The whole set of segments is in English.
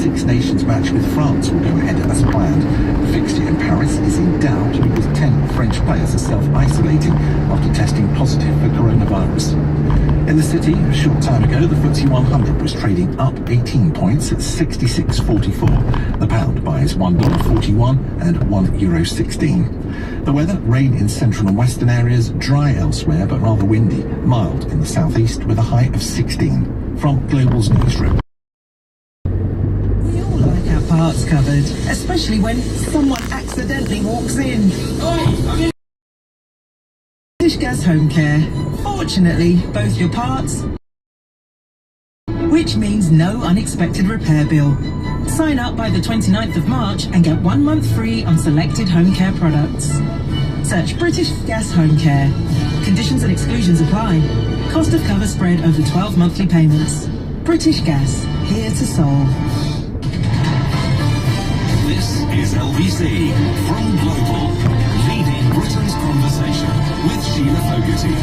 Six Nations match with France will go ahead as planned. The fixture in Paris is in doubt because 10 French players are self-isolating after testing positive for coronavirus. In the city, a short time ago, the FTSE 100 was trading up 18 points at 66.44. The pound buys $1.41 and €1.16. The weather, rain in central and western areas, dry elsewhere but rather windy, mild in the southeast with a high of 16. From Global's newsroom. We all like our parts covered, especially when someone accidentally walks in. British Gas Home Care. Fortunately, both your parts, which means no unexpected repair bill. Sign up by the 29th of March and get 1 month free on selected home care products. Search British Gas Home Care. Conditions and exclusions apply. Cost of cover spread over 12 monthly payments. British Gas, here to solve. This is LBC from Global, leading Britain's conversation with Sheila Fogarty.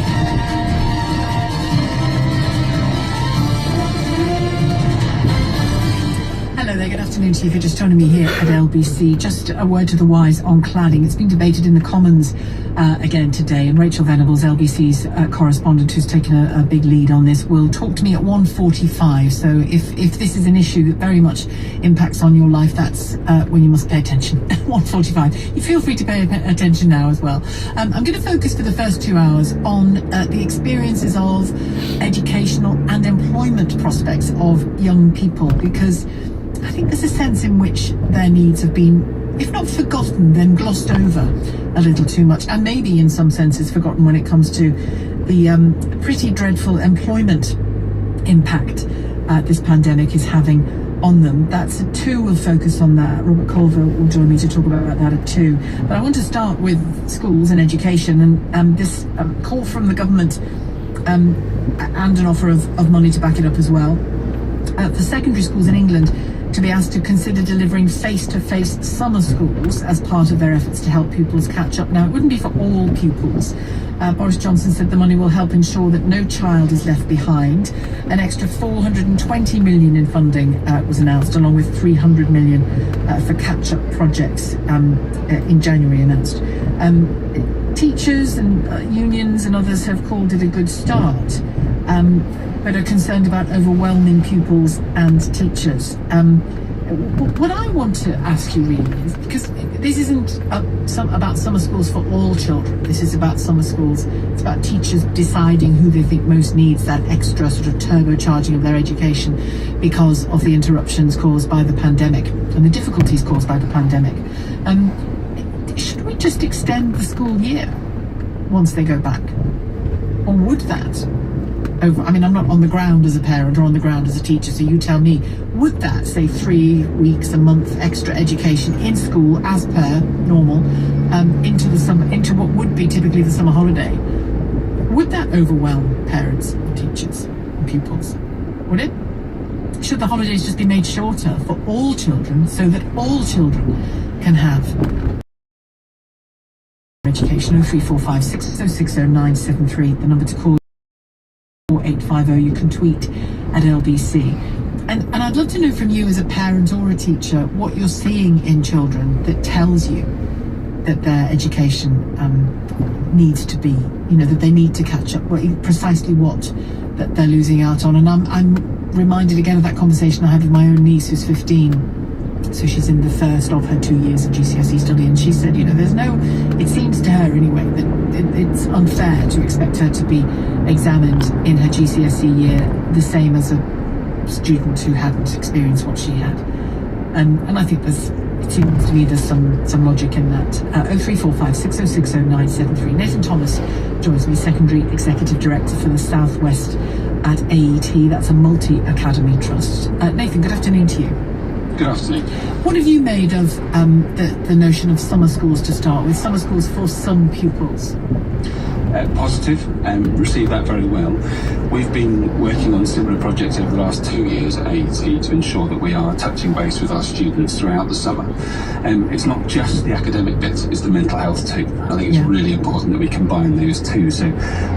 Hello there, good afternoon to you if you're just joining me here at LBC. Just a word to the wise on cladding. It's been debated in the Commons again today, and Rachel Venables, LBC's correspondent who's taken a big lead on this, will talk to me at 1:45. So if this is an issue that very much impacts on your life, that's when you must pay attention. 1:45. You feel free to pay attention now as well. I'm going to focus for the first 2 hours on the experiences of educational and employment prospects of young people, because I think there's a sense in which their needs have been, if not forgotten, then glossed over a little too much, and maybe in some senses forgotten when it comes to the pretty dreadful employment impact this pandemic is having on them. That's at 2, we'll focus on that. Robert Colville will join me to talk about that at 2. But I want to start with schools and education, and this call from the government and an offer of money to back it up as well. For secondary schools in England to be asked to consider delivering face-to-face summer schools as part of their efforts to help pupils catch up. Now, it wouldn't be for all pupils. Boris Johnson said the money will help ensure that no child is left behind. An extra 420 million in funding was announced, along with 300 million for catch-up projects in January announced. Teachers and unions and others have called it a good start, but are concerned about overwhelming pupils and teachers. What I want to ask you really is, because this isn't about summer schools for all children, this is about summer schools, it's about teachers deciding who they think most needs that extra sort of turbocharging of their education because of the interruptions caused by the pandemic and the difficulties caused by the pandemic. Should we just extend the school year once they go back? Or would that I'm not on the ground as a parent or on the ground as a teacher, so you tell me, would that, say, 3 weeks, a month extra education in school as per normal into the summer, into what would be typically the summer holiday, would that overwhelm parents, teachers and pupils? Would it? Should the holidays just be made shorter for all children so that all children can have education? 0345 6060 973, the number to call. 850. You can tweet at LBC, and I'd love to know from you as a parent or a teacher what you're seeing in children that tells you that their education needs to be, that they need to catch up, precisely what that they're losing out on. And I'm reminded again of that conversation I had with my own niece who's 15. So she's in the first of her 2 years of GCSE study, and she said, it seems to her anyway, that it's unfair to expect her to be examined in her GCSE year the same as a student who hadn't experienced what she had. And I think it seems to me there's some logic in that. 0345 6060 973. Nathan Thomas joins me, Secondary Executive Director for the Southwest at AET. That's a multi-academy trust. Nathan, good afternoon to you. Good afternoon. What have you made of the notion of summer schools to start with, summer schools for some pupils? positive and received that very well. We've been working on similar projects over the last 2 years at AET to ensure that we are touching base with our students throughout the summer. It's not just the academic bit, it's the mental health too. I think it's really important that we combine those two. So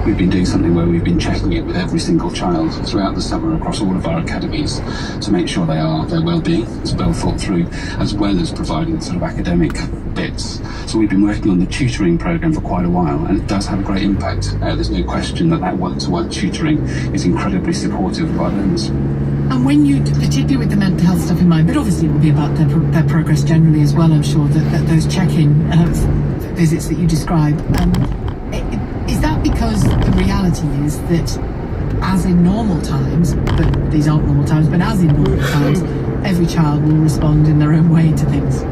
we've been doing something where we've been checking it with every single child throughout the summer across all of our academies to make sure their well-being is well thought through, as well as providing sort of academic bits. So we've been working on the tutoring programme for quite a while, and it does have a great impact. There's no question that one-to-one tutoring is incredibly supportive of our learners. And when you, particularly with the mental health stuff in mind, but obviously it will be about their progress generally as well, I'm sure, that those check-in visits that you describe, is that because the reality is that as in normal times, but these aren't normal times, but as in normal times, every child will respond in their own way to things?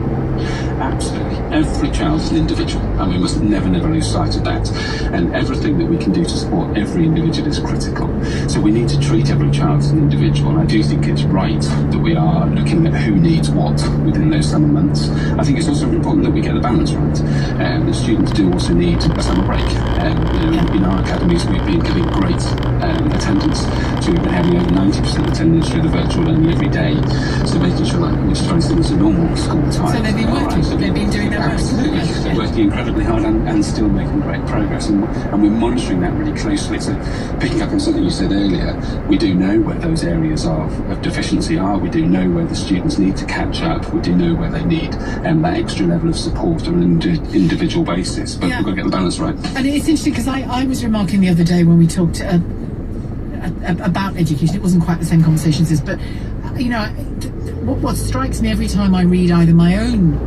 Absolutely. Every child is an individual, and we must never lose sight of that. And everything that we can do to support every individual is critical. So we need to treat every child as an individual, and I do think it's right that we are looking at who needs what within those summer months. I think it's also important that we get the balance right. The students do also need a summer break. In our academies, we've been giving great attendance. So we've been having over 90% attendance through the virtual learning every day. So making sure that which is very similar to normal school time. So they've been working. They've been doing their best. Absolutely. They're working incredibly hard and still making great progress. And we're monitoring that really closely. So picking up on something you said earlier, we do know where those areas of deficiency are. We do know where the students need to catch up. We do know where they need that extra level of support on an individual basis. But we've got to get the balance right. And it's interesting because I was remarking the other day when we talked about education, it wasn't quite the same conversation as this, but what strikes me every time I read either my own,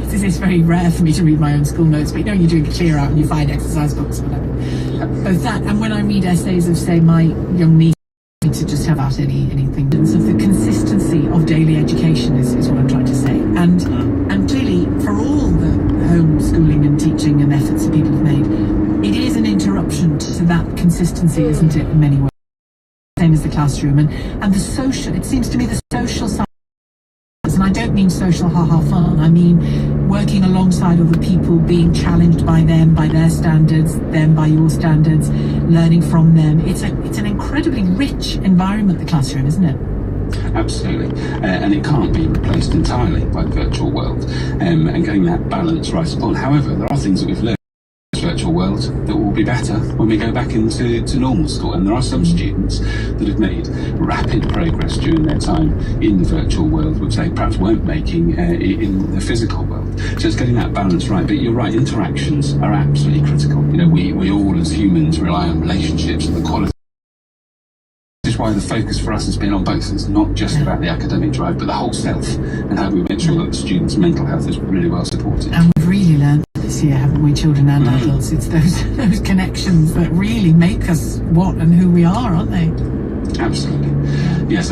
this is very rare for me to read my own school notes, but you're doing a clear out and you find exercise books or whatever. Both that and when I read essays of, say, my young niece, to just have out anything, of the consistency of daily education is what I'm trying to say. And clearly, for all the homeschooling and teaching and efforts that people have made, it is an interruption to that consistency, isn't it, in many ways? Same as the classroom and the social, it seems to me the social side, and I don't mean social ha-ha fun, I mean working alongside other people, being challenged by them, by their standards, them by your standards, learning from them. It's an incredibly rich environment, the classroom, isn't it? Absolutely, and it can't be replaced entirely by the virtual world, and getting that balance right upon. However, there are things that we've learned virtual world that will be better when we go back into normal school, and there are some students that have made rapid progress during their time in the virtual world which they perhaps weren't making in the physical world. So it's getting that balance right. But you're right, interactions are absolutely critical. We all as humans rely on relationships and the quality. This is why the focus for us has been on both. It's not just about the academic drive, but the whole self, and how we make sure that the students' mental health is really well supported. And we've really learned this year, haven't we, children and adults? It's those connections that really make us what and who we are, aren't they? Absolutely. Yes.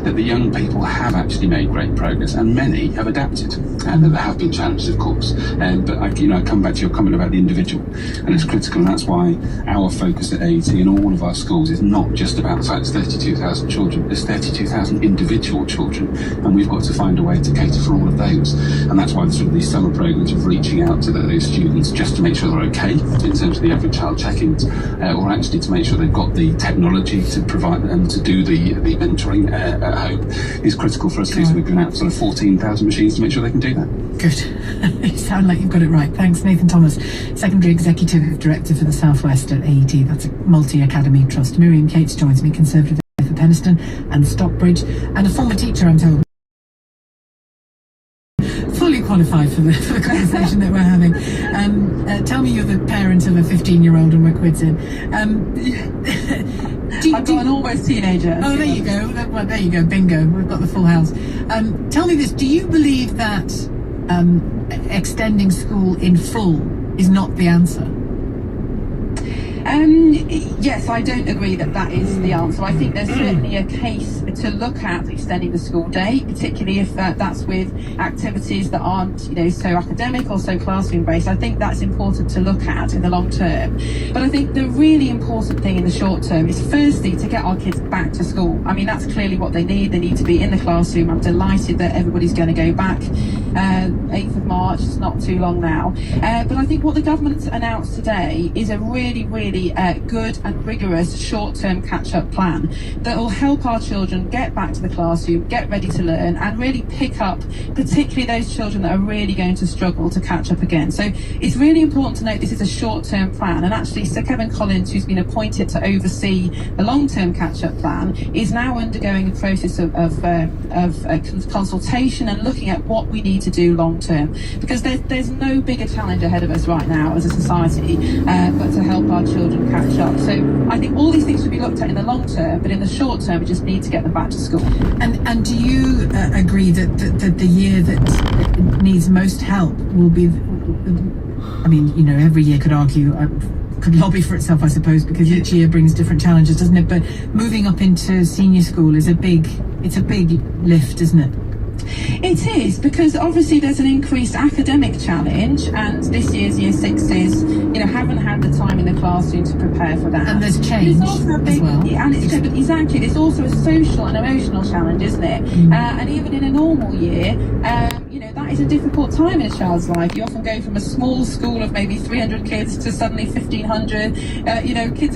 That the young people have actually made great progress, and many have adapted, and there have been challenges, of course. But I come back to your comment about the individual, and it's critical, and that's why our focus at AET and all of our schools is not just about the fact it's 32,000 children, there's 32,000 individual children, and we've got to find a way to cater for all of those. And that's why these summer programs of reaching out to those students just to make sure they're okay in terms of the every child check-ins, or actually to make sure they've got the technology to provide them to do the mentoring at home is critical for us too. So we've given out sort of 14,000 machines to make sure they can do that. Good. You sound like you've got it right. Thanks, Nathan Thomas, Secondary Executive Director for the South West at AET. That's a multi-academy trust. Miriam Cates joins me, Conservative for Penistone and Stockbridge, and a former teacher, I'm told. Fully qualified for the conversation that we're having. Tell me you're the parent of a 15-year-old and we're quids in. I've got an almost teenager. Oh, there you go. Well, there you go. Bingo. We've got the full house. Tell me this. Do you believe that extending school in full is not the answer? Yes, I don't agree that that is the answer. I think there's certainly a case to look at extending the school day, particularly if that's with activities that aren't, so academic or so classroom based. I think that's important to look at in the long term. But I think the really important thing in the short term is firstly to get our kids back to school. I mean, that's clearly what they need. They need to be in the classroom. I'm delighted that everybody's going to go back 8th of March. It's not too long now. But I think what the government's announced today is a really, really good and rigorous short-term catch-up plan that will help our children get back to the classroom, get ready to learn, and really pick up particularly those children that are really going to struggle to catch up again. So it's really important to note this is a short-term plan, and actually Sir Kevin Collins, who's been appointed to oversee the long-term catch-up plan, is now undergoing a process of consultation and looking at what we need to do long-term, because there's no bigger challenge ahead of us right now as a society but to help our children catch up. So I think all these things should be looked at in the long term, but in the short term we just need to get them back to school. And do you agree that the year that needs most help will be, I mean, every year could argue, could lobby for itself, I suppose, because each year brings different challenges, doesn't it? But moving up into senior school is a big lift, isn't it? It is, because obviously there's an increased academic challenge, and this year's year sixes, haven't had the time in the classroom to prepare for that. And there's change also a big, as well. And it's exactly. There's also a social and emotional challenge, isn't it? And even in a normal year, that is a difficult time in a child's life. You often go from a small school of maybe 300 kids to suddenly 1,500. Kids are